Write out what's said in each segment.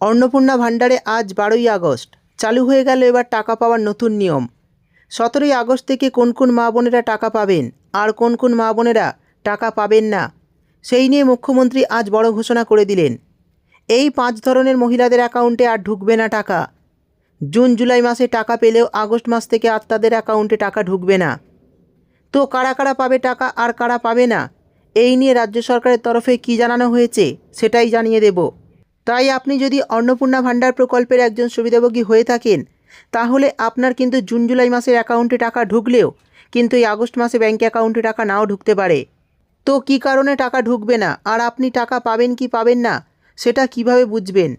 অন্নপূর্ণা ভাণ্ডারে আজ 12ই আগস্ট চালু হয়ে গেল এবার টাকা পাওয়ার নতুন নিয়ম। 17ই আগস্ট থেকে কোন কোন মা বোনেরা টাকা পাবেন আর কোন কোন মা বোনেরা টাকা পাবেন না, সেই নিয়ে মুখ্যমন্ত্রী আজ বড় ঘোষণা করে দিলেন। এই 5 ধরনের মহিলাদের অ্যাকাউন্টে আর ঢুকবে না টাকা। জুন জুলাই মাসে টাকা পেলেও আগস্ট মাস থেকে আর তাদের অ্যাকাউন্টে টাকা ঢুকবে না। তো কারা কারা পাবে টাকা আর কারা পাবে না, এই নিয়ে রাজ্য সরকারের তরফে কী জানানো হয়েছে সেটাই জানিয়ে দেব। তাই আপনি যদি অন্নপূর্ণা ভাণ্ডার প্রকল্পের একজন সুবিধাভোগী হয়ে থাকেন, তাহলে আপনার কিন্তু জুন জুলাই মাসের অ্যাকাউন্টে টাকা ঢুকলেও কিন্তু এই আগস্ট মাসে ব্যাঙ্ক অ্যাকাউন্টে টাকা নাও ঢুকতে পারে। তো কী কারণে টাকা ঢুকবে না আর আপনি টাকা পাবেন কি পাবেন না সেটা কিভাবে বুঝবেন,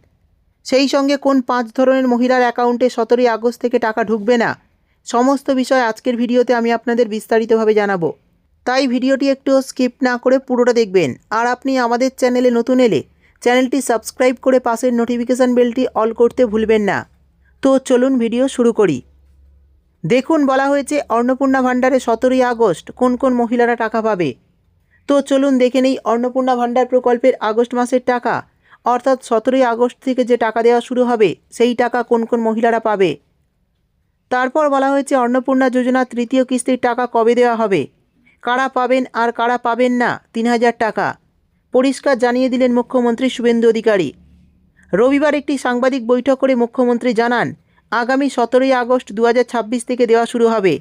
সেই সঙ্গে কোন 5 ধরনের মহিলার অ্যাকাউন্টে 17ই আগস্ট থেকে টাকা ঢুকবে না, সমস্ত বিষয় আজকের ভিডিওতে আমি আপনাদের বিস্তারিতভাবে জানাবো। তাই ভিডিওটি একটু স্কিপ না করে পুরোটা দেখবেন। আর আপনি আমাদের চ্যানেলে নতুন এলে চ্যানেলটি সাবস্ক্রাইব করে পাশের নোটিফিকেশান বেলটি অল করতে ভুলবেন না। তো চলুন ভিডিও শুরু করি। দেখুন, বলা হয়েছে অন্নপূর্ণা ভাণ্ডারে 17ই আগস্ট কোন কোন মহিলারা টাকা পাবে। তো চলুন দেখে নেই অন্নপূর্ণা ভাণ্ডার প্রকল্পের আগস্ট মাসের টাকা, অর্থাৎ 17ই আগস্ট থেকে যে টাকা দেওয়া শুরু হবে সেই টাকা কোন কোন মহিলারা পাবে। তারপর বলা হয়েছে অন্নপূর্ণা যোজনার তৃতীয় কিস্তির টাকা কবে দেওয়া হবে, কারা পাবেন আর কারা পাবেন না 3000 টাকা, পরিষ্কার জানিয়ে দিলেন মুখ্যমন্ত্রী শুভেন্দু অধিকারী। রবিবার একটি সাংবাদিক বৈঠক করে মুখ্যমন্ত্রী জানান, আগামী 17ই আগস্ট 2026 থেকে দেওয়া শুরু হবে।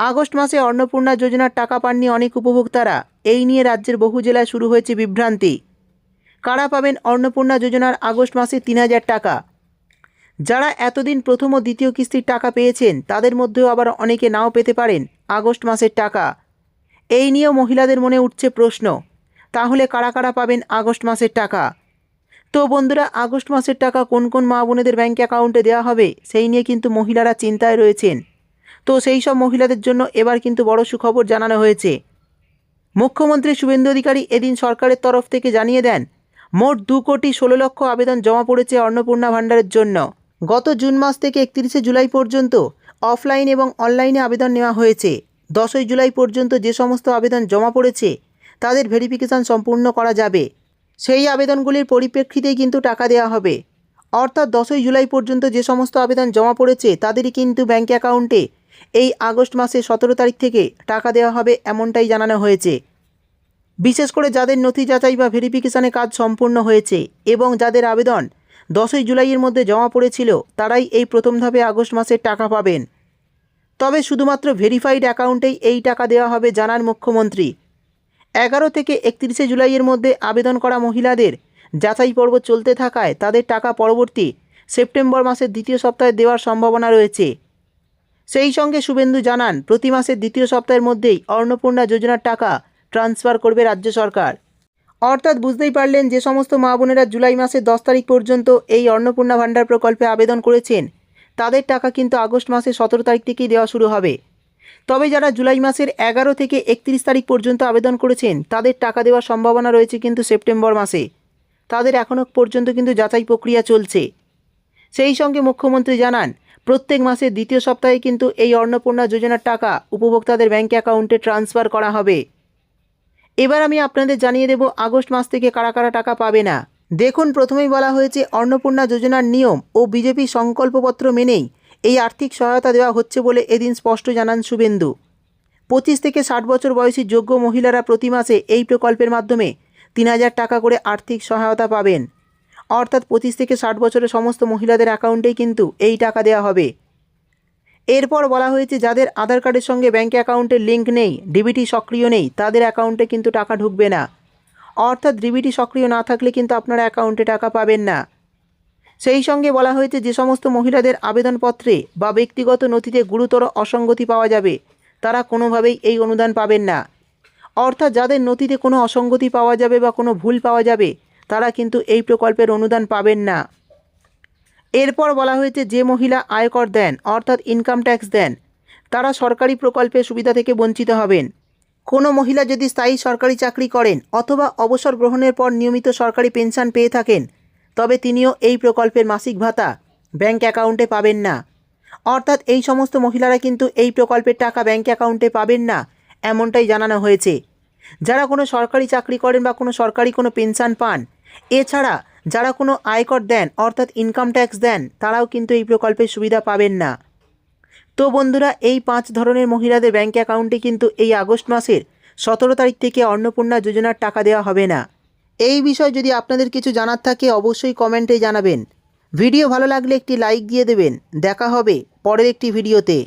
আগস্ট মাসে অন্নপূর্ণা যোজনার টাকা পাননি অনেক উপভোক্তারা, এই নিয়ে রাজ্যের বহু জেলায় শুরু হয়েছে বিভ্রান্তি। কারা পাবেন অন্নপূর্ণা যোজনার আগস্ট মাসে 3000 টাকা? যারা এতদিন প্রথম ও দ্বিতীয় কিস্তির টাকা পেয়েছেন তাদের মধ্যেও আবার অনেকে নাও পেতে পারেন আগস্ট মাসের টাকা। এই নিয়েও মহিলাদের মনে উঠছে প্রশ্ন, তাহলে কারা কারা পাবেন আগস্ট মাসের টাকা? তো বন্ধুরা, আগস্ট মাসের টাকা কোন কোন মা বোনেদের ব্যাঙ্ক অ্যাকাউন্টে দেওয়া হবে সেই নিয়ে কিন্তু মহিলারা চিন্তায় রয়েছেন। তো সেই সব মহিলাদের জন্য এবার কিন্তু বড় সুখবর জানানো হয়েছে। মুখ্যমন্ত্রী শুভেন্দু অধিকারী এদিন সরকারের তরফ থেকে জানিয়ে দেন, মোট 2,16,00,000 আবেদন জমা পড়েছে অন্নপূর্ণা ভাণ্ডারের জন্য। গত জুন মাস থেকে 31শে জুলাই পর্যন্ত অফলাইন এবং অনলাইনে আবেদন নেওয়া হয়েছে। 10ই জুলাই পর্যন্ত যে সমস্ত আবেদন জমা পড়েছে তাদের ভেরিফিকেশান সম্পূর্ণ করা যাবে। সেই আবেদনগুলির পরিপ্রেক্ষিতেই কিন্তু টাকা দেওয়া হবে। অর্থাৎ 10ই জুলাই পর্যন্ত যে সমস্ত আবেদন জমা পড়েছে তাদেরই কিন্তু ব্যাঙ্ক অ্যাকাউন্টে এই আগস্ট মাসে 17 তারিখ থেকে টাকা দেওয়া হবে, এমনটাই জানানো হয়েছে। বিশেষ করে যাদের নথি যাচাই বা ভেরিফিকেশানে কাজ সম্পূর্ণ হয়েছে এবং যাদের আবেদন 10ই জুলাইয়ের মধ্যে জমা পড়েছিল তারাই এই প্রথম ধাপে আগস্ট মাসের টাকা পাবেন। তবে শুধুমাত্র ভেরিফাইড অ্যাকাউন্টেই এই টাকা দেওয়া হবে জানান মুখ্যমন্ত্রী। 11 থেকে 31শে জুলাইয়ের মধ্যে আবেদন করা মহিলাদের যাচাই পর্ব চলতে থাকায় তাদের টাকা পরবর্তী সেপ্টেম্বর মাসের দ্বিতীয় সপ্তাহে দেওয়ার সম্ভাবনা রয়েছে। সেই সঙ্গে শুভেন্দু জানান, প্রতি মাসের দ্বিতীয় সপ্তাহের মধ্যেই অন্নপূর্ণা যোজনার টাকা ট্রান্সফার করবে রাজ্য সরকার। অর্থাৎ বুঝতেই পারলেন, যে সমস্ত মা বোনেরা জুলাই মাসের 10 তারিখ পর্যন্ত এই অন্নপূর্ণা ভাণ্ডার প্রকল্পে আবেদন করেছেন তাদের টাকা কিন্তু আগস্ট মাসের 17 তারিখ থেকেই দেওয়া শুরু হবে। তবে যারা জুলাই মাসের 11 থেকে 31 তারিখ পর্যন্ত আবেদন করেছেন তাদের টাকা দেওয়ার সম্ভাবনা রয়েছে কিন্তু সেপ্টেম্বর মাসে। তাদের এখনও পর্যন্ত কিন্তু যাচাই প্রক্রিয়া চলছে। সেই সঙ্গে মুখ্যমন্ত্রী জানান, প্রত্যেক মাসের দ্বিতীয় সপ্তাহে কিন্তু এই অন্নপূর্ণা যোজনার টাকা উপভোক্তাদের ব্যাঙ্ক অ্যাকাউন্টে ট্রান্সফার করা হবে। এবার আমি আপনাদের জানিয়ে দেব আগস্ট মাস থেকে কারা কারা টাকা পাবে না। দেখুন, প্রথমেই বলা হয়েছে অন্নপূর্ণা যোজনার নিয়ম ও বিজেপি সংকল্পপত্র মেনেই এই আর্থিক সহায়তা দেওয়া হচ্ছে বলে এদিন স্পষ্ট জানান শুভেন্দু। 25 থেকে 60 বছর বয়সী যোগ্য মহিলারা প্রতি মাসে এই প্রকল্পের মাধ্যমে 3000 টাকা করে আর্থিক সহায়তা পাবেন। অর্থাৎ 25 থেকে 60 বছরের সমস্ত মহিলাদের অ্যাকাউন্টেই কিন্তু এই টাকা দেওয়া হবে। এরপর বলা হয়েছে যাদের আধার কার্ডের সঙ্গে ব্যাঙ্ক অ্যাকাউন্টের লিঙ্ক নেই, ডিবিটি সক্রিয় নেই, তাদের অ্যাকাউন্টে কিন্তু টাকা ঢুকবে না। অর্থাৎ ডিবিটি সক্রিয় না থাকলে কিন্তু আপনারা অ্যাকাউন্টে টাকা পাবেন না। সেই সঙ্গে বলা হয়েছে যে সমস্ত মহিলাদের আবেদনপত্রে বা ব্যক্তিগত নথিতে গুরুতর অসঙ্গতি পাওয়া যাবে তারা কোনোভাবেই এই অনুদান পাবেন না। অর্থাৎ যাদের নথিতে কোনো অসঙ্গতি পাওয়া যাবে বা কোনো ভুল পাওয়া যাবে তারা কিন্তু এই প্রকল্পের অনুদান পাবেন না। এরপর বলা হয়েছে যে মহিলা আয়কর দেন অর্থাৎ ইনকাম ট্যাক্স দেন তারা সরকারি প্রকল্পের সুবিধা থেকে বঞ্চিত হবেন। কোনো মহিলা যদি স্থায়ী সরকারি চাকরি করেন অথবা অবসর গ্রহণের পর নিয়মিত সরকারি পেনশন পেয়ে থাকেন তবে তিনিও এই প্রকল্পের মাসিক ভাতা ব্যাঙ্ক অ্যাকাউন্টে পাবেন না। অর্থাৎ এই সমস্ত মহিলারা কিন্তু এই প্রকল্পের টাকা ব্যাঙ্ক অ্যাকাউন্টে পাবেন না, এমনটাই জানানো হয়েছে। যারা কোনো সরকারি চাকরি করেন বা কোনো সরকারি কোনো পেনশন পান, এছাড়া যারা কোনো আয়কর দেন অর্থাৎ ইনকাম ট্যাক্স দেন তারাও কিন্তু এই প্রকল্পের সুবিধা পাবেন না। তো বন্ধুরা, এই 5 ধরনের মহিলাদের ব্যাঙ্ক অ্যাকাউন্টে কিন্তু এই আগস্ট মাসের 17 তারিখ থেকে অন্নপূর্ণা যোজনার টাকা দেওয়া হবে না। এই বিষয়ে যদি আপনাদের কিছু জানার থাকে অবশ্যই কমেন্টে জানাবেন। ভিডিও ভালো লাগলে একটি লাইক দিয়ে দেবেন। দেখা হবে পরের একটি ভিডিওতে।